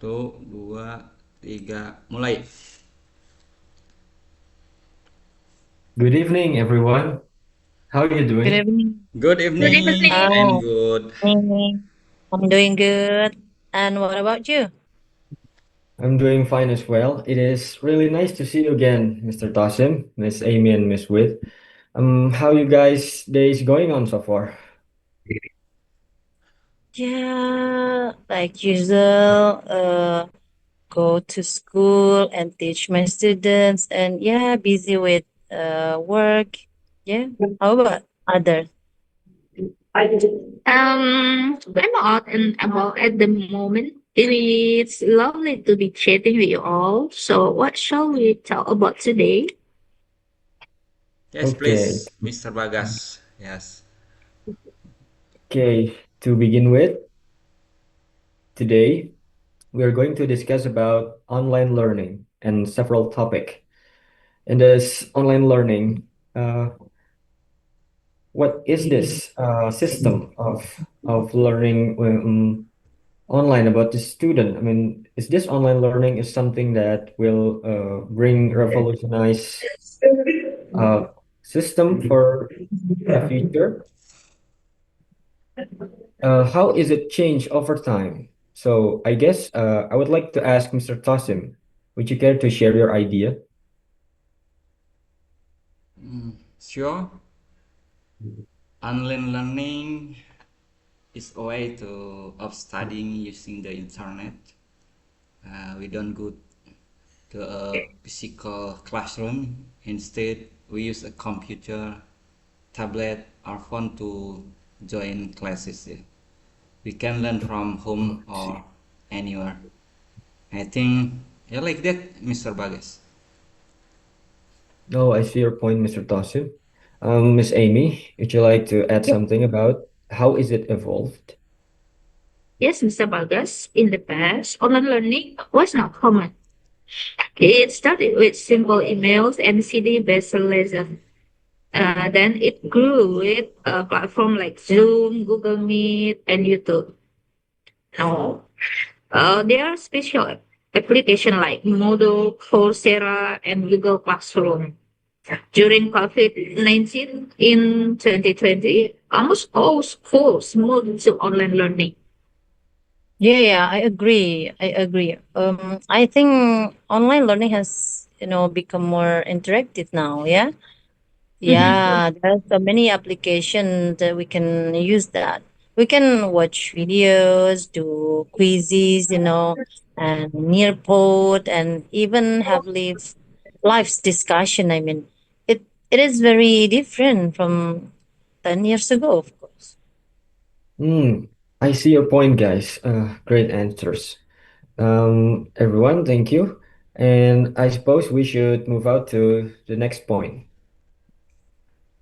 Satu, dua, tiga, mulai. Good evening, everyone. How are you Good doing? evening. Good Good evening. I'm evening. Oh, good. evening. I'm doing good. And what about you? I'm doing fine as well. It is really nice to see you again, Mr. Tasim, Miss Amy, and Miss Wit. How you guys' days going on so far? Yeah, like usual, go to school and teach my students and yeah, busy with work. Yeah. How about others? I'm out and about at the moment. It's lovely to be chatting with you all. So, what shall we talk about today? Yes, Okay, please, Mr. Bagas. Yes. okay. To begin with, today we are going to discuss about online learning and several topic. In this online learning, uh, what is this system of learning online about the student? I mean, is this online learning is something that will bring revolutionize uh, system for the future? How is it changed over time? So I guess I would like to ask Mr. Tosim, would you care to share your idea? Sure. Online learning is a way of studying using the internet. We don't go to a physical classroom. Instead, we use a computer, tablet, or phone to join classes. Yeah. We can learn from home or anywhere. I think you like that, Mr. Bagas. Oh, I see your point, Mr. Tosim. Miss Amy, would you like to add something about how is it evolved? Yes, Mr. Vargas. In the past, online learning was not common. It started with simple emails and CD-based lessons. Then it grew with a platform like Zoom, Google Meet, and YouTube. Now, there are special applications like Moodle, Coursera, and Google Classroom. During COVID-19 in 2020, almost all schools moved to online learning. Yeah, I agree. I agree. I think online learning has, become more interactive now. Yeah. Mhm. Yeah, there's so many applications that we can use that. We can watch videos, do quizzes, and nearpod, and even have live discussion. I mean, it is very different from 10 years ago, of course. Hmm, I see your point, guys. Great answers. Everyone, thank you. And I suppose we should move out to the next point.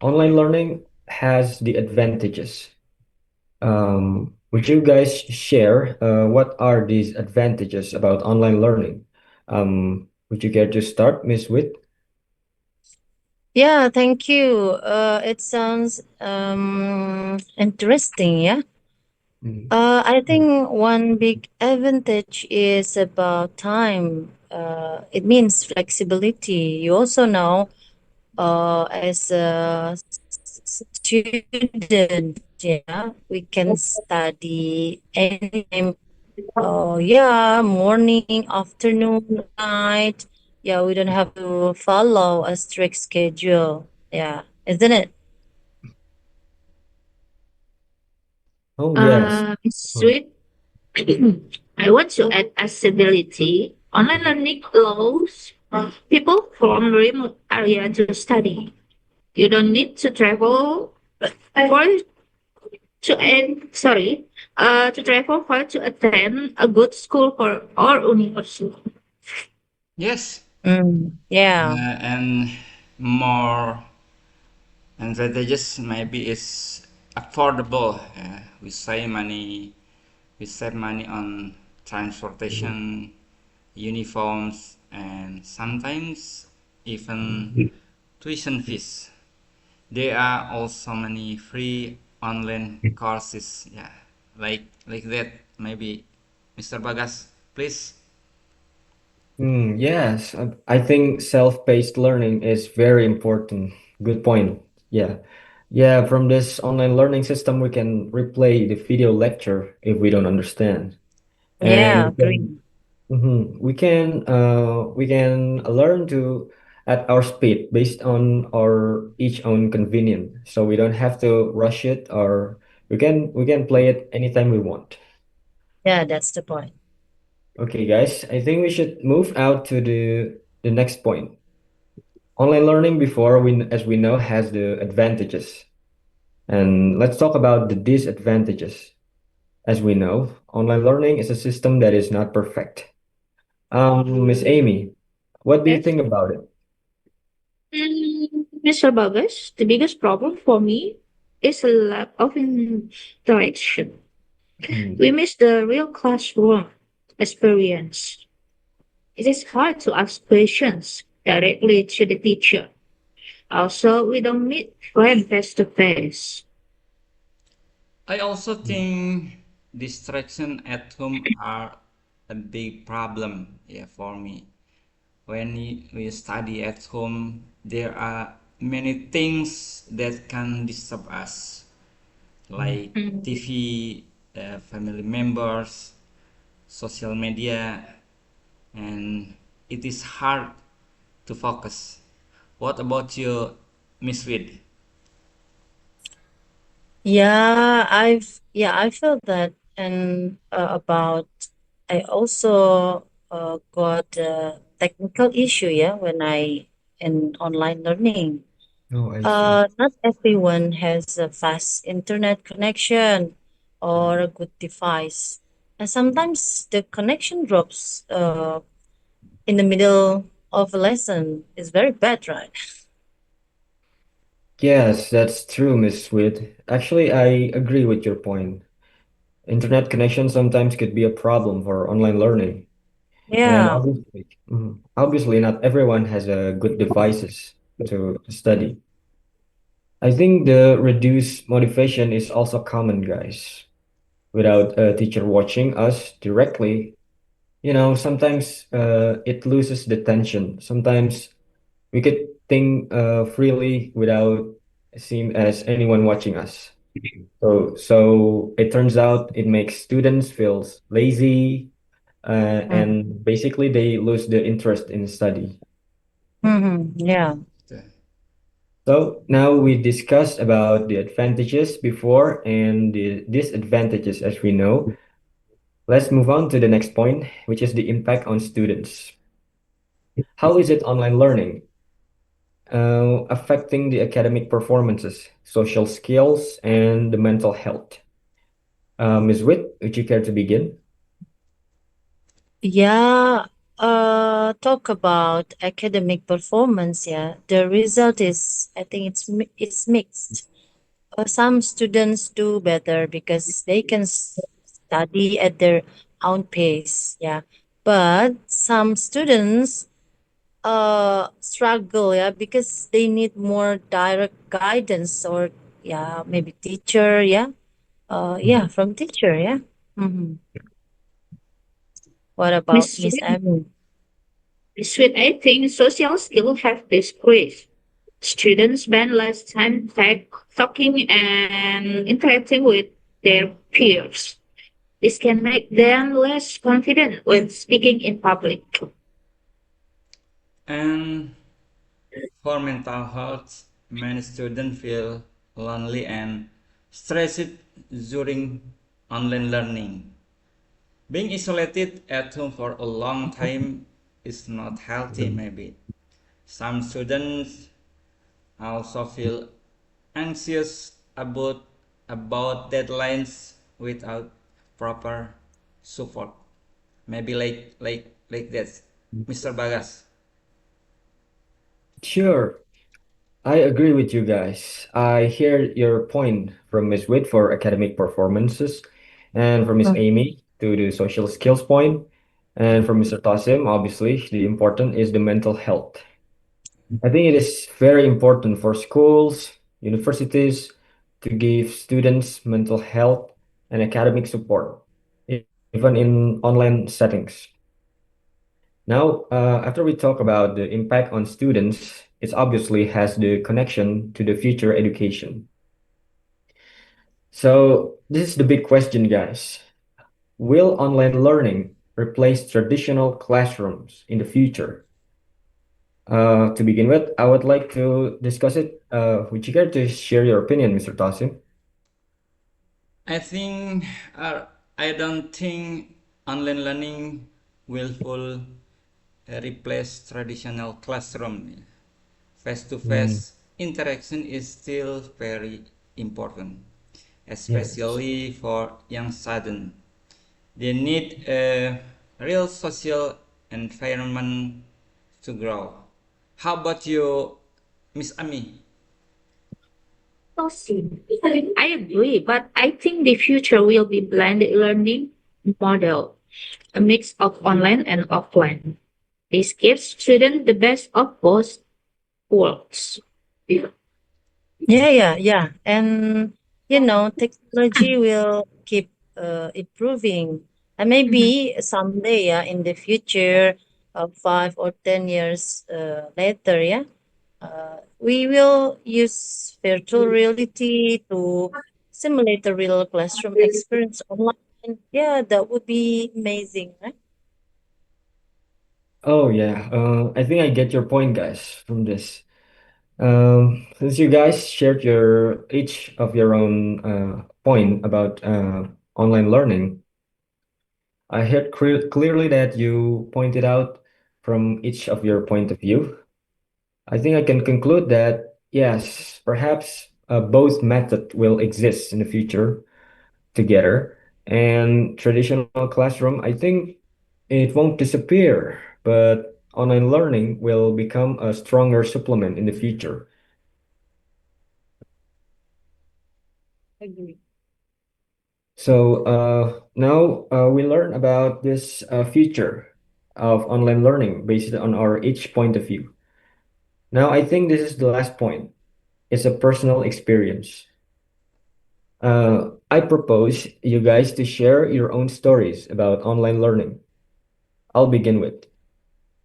Online learning has the advantages. Would you guys share what are these advantages about online learning? Would you care to start, Miss Witt? Yeah, thank you. It sounds interesting. Yeah. Mm. I think one big advantage is about time. It means flexibility. You also know, as a student, yeah, we can study anytime. Oh, yeah, morning, afternoon, night. Yeah, we don't have to follow a strict schedule. Yeah, isn't it? Oh, yes. Oh. Sweet. I want to add accessibility. Online learning allows people from remote area to study. You don't need to travel far to travel far to attend a good school or university. Yes, Yeah. and more advantages maybe is affordable. We save money on transportation, uniforms, and sometimes even tuition fees. There are also many free online courses. Yeah, like that. Maybe Mr. Bagas. Please. Yes, I think self-paced learning is very important. Good point. Yeah. Yeah, from this online learning system, we can replay the video lecture if we don't understand. And Yeah, agree. we can learn to at our speed based on our each own convenience. So we don't have to rush it, or we can play it anytime we want. Yeah, that's the point. Okay, guys, I think we should move out to the next point. Online learning before as we know has the advantages. And let's talk about the disadvantages. As we know, online learning is a system that is not perfect. Miss Amy, what do you Yes. think about it? Mr. Burgess, the biggest problem for me is a lack of interaction. Hmm. We miss the real classroom experience. It is hard to ask questions directly to the teacher. Also, we don't meet friends face to face. I also think distraction at home are a big problem, yeah, for me. When we study at home, there are many things that can disturb us, like Mm. TV, family members, social media, and it is hard to focus. What about you, Miss Reed? I feel that, and about I also got a technical issue. Yeah, when I in online learning. Oh, I see. Not everyone has a fast internet connection or a good device, and sometimes the connection drops in the middle of a lesson. It's very bad, right? Yes, that's true, Miss Swid. Actually, I agree with your point. Internet connection sometimes could be a problem for online learning. And Yeah. obviously not everyone has a good devices to study. I think the reduced motivation is also common, guys. Without a teacher watching us directly, sometimes it loses the tension. Sometimes we could think freely without seem as anyone watching us. So it turns out it makes students feel lazy, and basically they lose the interest in study. Mm-hmm. Yeah. So now we discussed about the advantages before and the disadvantages as we know. Let's move on to the next point, which is the impact on students. How is it online learning affecting the academic performances, social skills, and the mental health? Ms. Witt, would you care to begin? Yeah. Talk about academic performance. Yeah, the result is I think it's mixed. Some students do better because they can study at their own pace. Yeah, but some students struggle. Yeah, because they need more direct guidance or yeah maybe teacher. Yeah, Mhm. yeah from teacher. Yeah. Mm-hmm. What about Miss Miss Sweet, Amy? Miss Sweet, I think social skills have decreased. Students spend less time talking and interacting with their peers. This can make them less confident when speaking in public. And for mental health, many students feel lonely and stressed during online learning. Being isolated at home for a long time is not healthy, maybe. Some students also feel anxious about deadlines without proper support. Maybe like that, Mr. Bagas. Sure, I agree with you guys. I hear your point from Ms. Witt for academic performances, and from Ms. Amy to the social skills point, and from Mr. Tasim, obviously, the important is the mental health. I think it is very important for schools, universities to give students mental health and academic support. even in online settings. Now, after we talk about the impact on students, it obviously has the connection to the future education. So, this is the big question, guys. Will online learning replace traditional classrooms in the future? To begin with, I would like to discuss it. Would you care to share your opinion, Mr. Tasim? I think I don't think online learning will full replace traditional classroom. Mm, Face-to-face interaction is still very important, yes. especially for young students. They need a real social environment to grow. How about you, Miss Ami? Awesome. I agree, but I think the future will be blended learning model, a mix of online and offline. This gives students the best of both worlds. Yeah. And technology will keep improving. And Mhm. maybe someday, yeah, in the future, 5 or 10 years later, yeah, we will use virtual reality to simulate a real classroom experience online. Yeah, that would be amazing, right? Oh, yeah. I think I get your point, guys, from this. Since you guys shared your each of your own point about online learning, I heard clearly that you pointed out from each of your point of view. I think I can conclude that yes, perhaps both method will exist in the future together. And traditional classroom, I think it won't disappear, but online learning will become a stronger supplement in the future. Agree. So now we learn about this future of online learning based on our each point of view. Now I think this is the last point. It's a personal experience. I propose you guys to share your own stories about online learning. I'll begin with.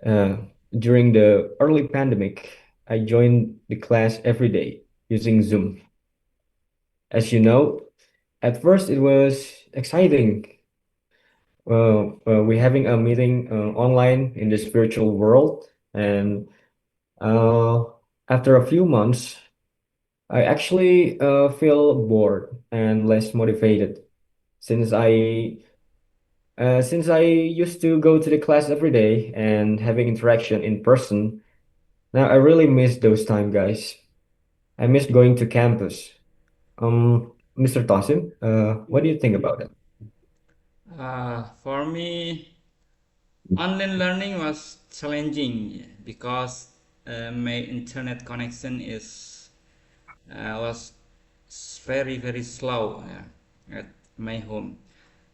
Uh, During the early pandemic, I joined the class every day using Zoom. As you know, at first it was exciting. We're having a meeting online in this virtual world, and uh, after a few months, I actually feel bored and less motivated since I used to go to the class every day and having interaction in person. Now I really miss those time, guys. I miss going to campus. Mr. Tosin, what do you think about it? For me, online learning was challenging because my internet connection is was very slow at my home.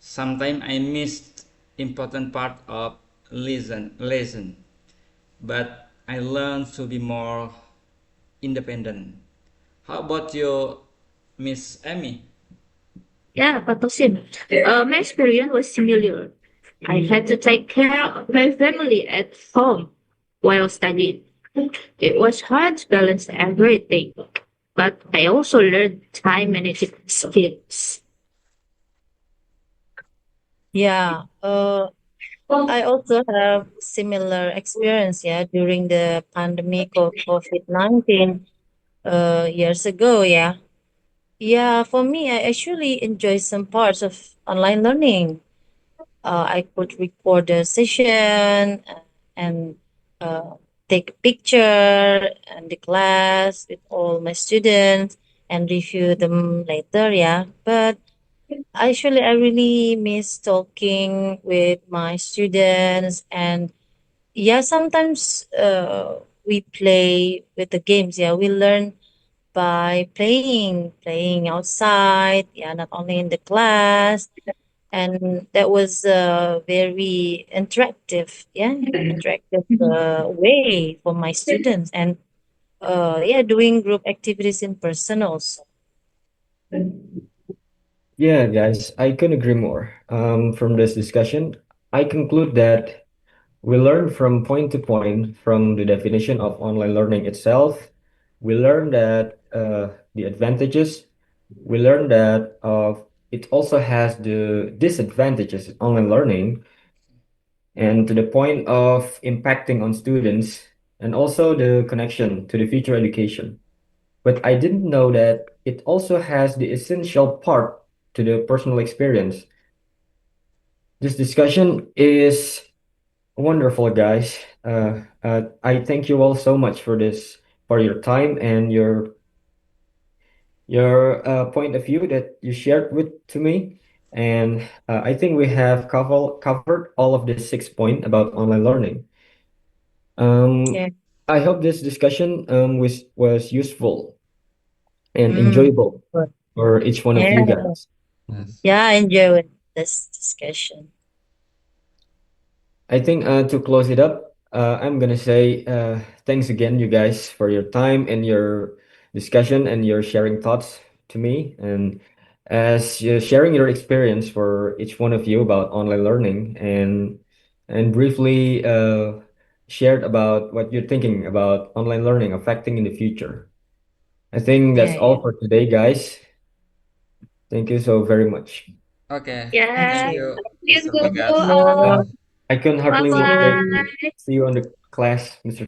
Sometimes I missed important part of lesson, but I learned to be more independent. How about you, Miss Amy? Yeah, Patosin. My experience was similar. I had to take care of my family at home while studying. It was hard to balance everything, but I also learned time management skills. Yeah. I also have similar experience, yeah, during the pandemic of COVID-19 years ago, yeah. Yeah, for me, I actually enjoy some parts of online learning. I could record a session and uh, take a picture and the class with all my students and review them later, yeah. But actually, I really miss talking with my students and yeah, sometimes we play with the games. Yeah, we learn by playing outside. Yeah, not only in the class, and that was very interactive. Yeah, interactive way for my students, and yeah, doing group activities in person also. Yeah, guys, I couldn't agree more. From this discussion, I conclude that we learn from point to point from the definition of online learning itself. We learn that the advantages. We learn that it also has the disadvantages of online learning, and to the point of impacting on students, and also the connection to the future education. But I didn't know that it also has the essential part to the personal experience. This discussion is wonderful, guys. I thank you all so much for this, for your time and your point of view that you shared with to me. And I think we have covered all of the 6 point about online learning. Um, Yeah. I hope this discussion was useful and Mm. enjoyable Good. for each one of Yeah. you guys. Yes. Yeah, I enjoyed this discussion. I think to close it up, I'm gonna say thanks again, you guys, for your time and your discussion and your sharing thoughts to me, and as you're sharing your experience for each one of you about online learning, and briefly shared about what you're thinking about online learning affecting in the future. I think that's Yeah, all yeah. for today, guys. Thank you so very much. Okay. Thank Thank Yeah. you. you, You Mr. too. Thank Bagas. Uh, you. I couldn't Bye hardly See wait you. to bye. see you on the class, Mr.